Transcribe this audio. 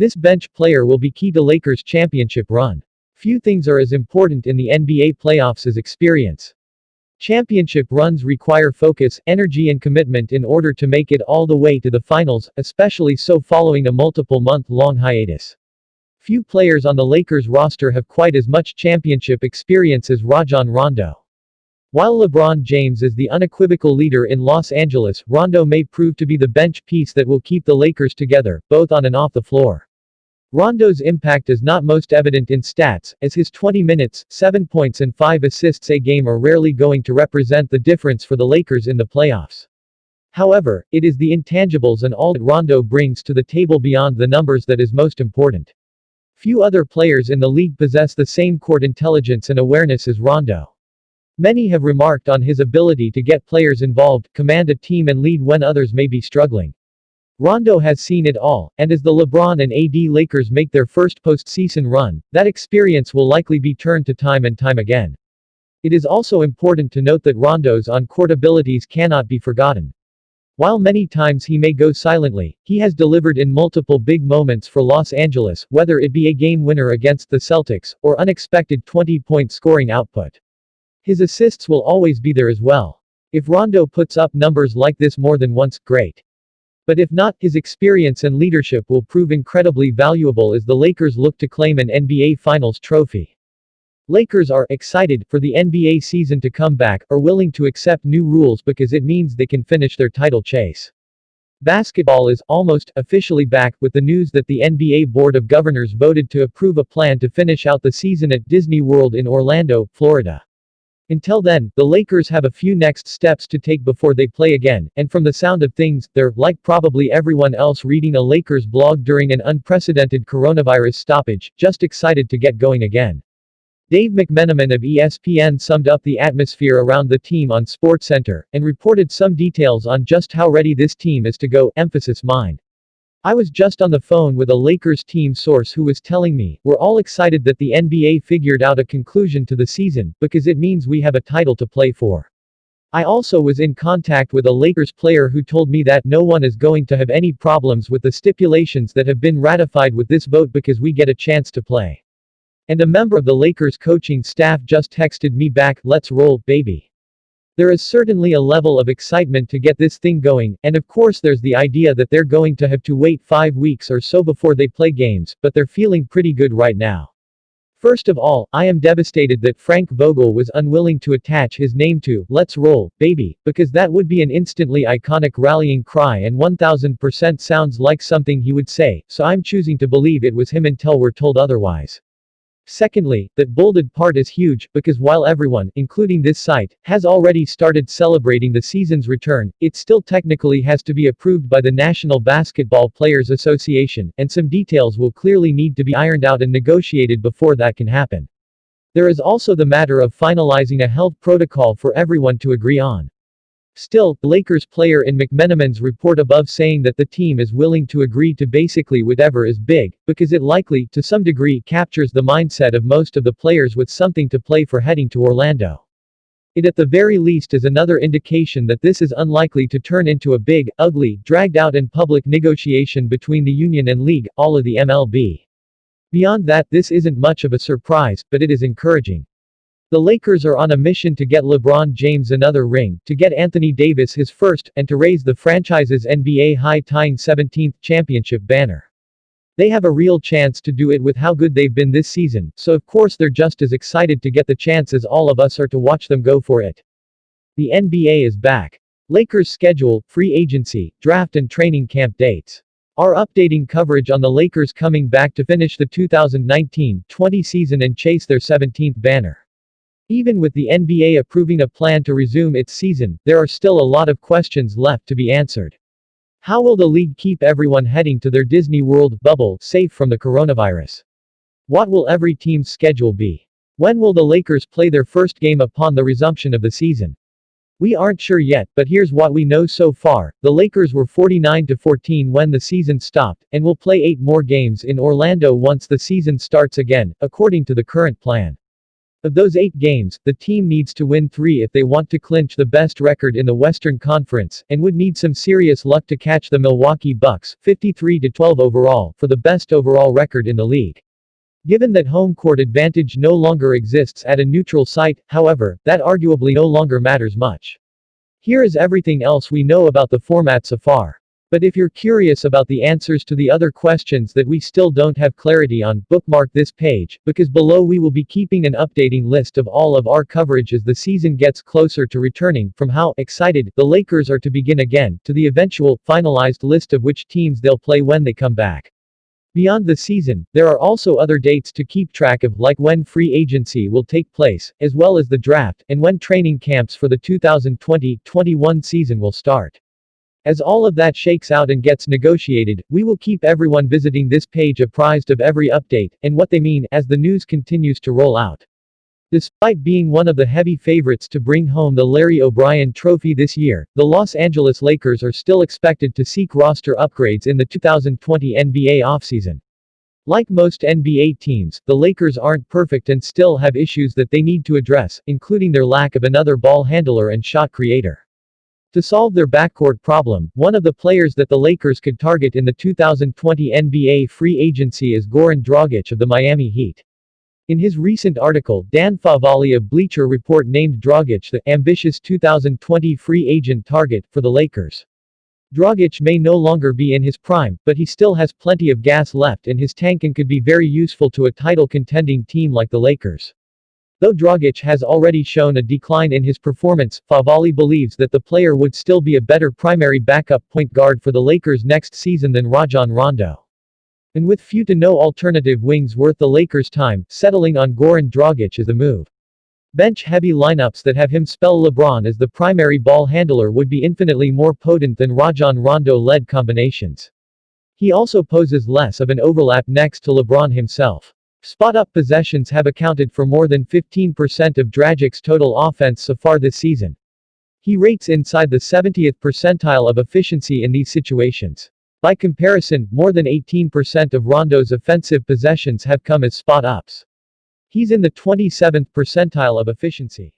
This bench player will be key to Lakers' championship run. Few things are as important in the NBA playoffs as experience. Championship runs require focus, energy and commitment in order to make it all the way to the finals, especially so following a multiple-month-long hiatus. Few players on the Lakers roster have quite as much championship experience as Rajon Rondo. While LeBron James is the unequivocal leader in Los Angeles, Rondo may prove to be the bench piece that will keep the Lakers together, both on and off the floor. Rondo's impact is not most evident in stats, as his 20 minutes, 7 points and 5 assists a game are rarely going to represent the difference for the Lakers in the playoffs. However, it is the intangibles and all that Rondo brings to the table beyond the numbers that is most important. Few other players in the league possess the same court intelligence and awareness as Rondo. Many have remarked on his ability to get players involved, command a team and lead when others may be struggling. Rondo has seen it all, and as the LeBron and AD Lakers make their first postseason run, that experience will likely be turned to time and time again. It is also important to note that Rondo's on-court abilities cannot be forgotten. While many times he may go silently, he has delivered in multiple big moments for Los Angeles, whether it be a game winner against the Celtics, or unexpected 20-point scoring output. His assists will always be there as well. If Rondo puts up numbers like this more than once, great. But if not, his experience and leadership will prove incredibly valuable as the Lakers look to claim an NBA Finals trophy. Lakers are excited for the NBA season to come back, are willing to accept new rules because it means they can finish their title chase. Basketball is almost officially back, with the news that the NBA Board of Governors voted to approve a plan to finish out the season at Disney World in Orlando, Florida. Until then, the Lakers have a few next steps to take before they play again, and from the sound of things, they're, like probably everyone else reading a Lakers blog during an unprecedented coronavirus stoppage, just excited to get going again. Dave McMenamin of ESPN summed up the atmosphere around the team on SportsCenter, and reported some details on just how ready this team is to go, emphasis mine. I was just on the phone with a Lakers team source who was telling me, we're all excited that the NBA figured out a conclusion to the season, because it means we have a title to play for. I also was in contact with a Lakers player who told me that no one is going to have any problems with the stipulations that have been ratified with this vote because we get a chance to play. And a member of the Lakers coaching staff just texted me back, let's roll, baby. There is certainly a level of excitement to get this thing going, and of course there's the idea that they're going to have to wait 5 weeks or so before they play games, but they're feeling pretty good right now. First of all, I am devastated that Frank Vogel was unwilling to attach his name to "Let's Roll, Baby," because that would be an instantly iconic rallying cry and 1000% sounds like something he would say, so I'm choosing to believe it was him until we're told otherwise. Secondly, that bolded part is huge, because while everyone, including this site, has already started celebrating the season's return, it still technically has to be approved by the National Basketball Players Association, and some details will clearly need to be ironed out and negotiated before that can happen. There is also the matter of finalizing a health protocol for everyone to agree on. Still, Lakers player in McMenamin's report above saying that the team is willing to agree to basically whatever is big, because it likely, to some degree, captures the mindset of most of the players with something to play for heading to Orlando. It at the very least is another indication that this is unlikely to turn into a big, ugly, dragged out and public negotiation between the union and league, all of the MLB. Beyond that, this isn't much of a surprise, but it is encouraging. The Lakers are on a mission to get LeBron James another ring, to get Anthony Davis his first, and to raise the franchise's NBA high-tying 17th championship banner. They have a real chance to do it with how good they've been this season, so of course they're just as excited to get the chance as all of us are to watch them go for it. The NBA is back. Lakers schedule, free agency, draft and training camp dates. Our updating coverage on the Lakers coming back to finish the 2019-20 season and chase their 17th banner. Even with the NBA approving a plan to resume its season, there are still a lot of questions left to be answered. How will the league keep everyone heading to their Disney World bubble safe from the coronavirus? What will every team's schedule be? When will the Lakers play their first game upon the resumption of the season? We aren't sure yet, but here's what we know so far. The Lakers were 49-14 when the season stopped, and will play 8 more games in Orlando once the season starts again, according to the current plan. Of those 8 games, the team needs to win 3 if they want to clinch the best record in the Western Conference, and would need some serious luck to catch the Milwaukee Bucks, 53-12 overall, for the best overall record in the league. Given that home court advantage no longer exists at a neutral site, however, that arguably no longer matters much. Here is everything else we know about the format so far. But if you're curious about the answers to the other questions that we still don't have clarity on, bookmark this page, because below we will be keeping an updating list of all of our coverage as the season gets closer to returning, from how excited the Lakers are to begin again, to the eventual, finalized list of which teams they'll play when they come back. Beyond the season, there are also other dates to keep track of, like when free agency will take place, as well as the draft, and when training camps for the 2020-21 season will start. As all of that shakes out and gets negotiated, we will keep everyone visiting this page apprised of every update, and what they mean, as the news continues to roll out. Despite being one of the heavy favorites to bring home the Larry O'Brien Trophy this year, the Los Angeles Lakers are still expected to seek roster upgrades in the 2020 NBA offseason. Like most NBA teams, the Lakers aren't perfect and still have issues that they need to address, including their lack of another ball handler and shot creator. To solve their backcourt problem, one of the players that the Lakers could target in the 2020 NBA free agency is Goran Dragic of the Miami Heat. In his recent article, Dan Favale of Bleacher Report named Dragic the ambitious 2020 free agent target for the Lakers. Dragic may no longer be in his prime, but he still has plenty of gas left in his tank and could be very useful to a title-contending team like the Lakers. Though Dragic has already shown a decline in his performance, Favale believes that the player would still be a better primary backup point guard for the Lakers next season than Rajon Rondo. And with few to no alternative wings worth the Lakers' time, settling on Goran Dragic is the move. Bench-heavy lineups that have him spell LeBron as the primary ball handler would be infinitely more potent than Rajon Rondo-led combinations. He also poses less of an overlap next to LeBron himself. Spot-up possessions have accounted for more than 15% of Dragic's total offense so far this season. He rates inside the 70th percentile of efficiency in these situations. By comparison, more than 18% of Rondo's offensive possessions have come as spot-ups. He's in the 27th percentile of efficiency.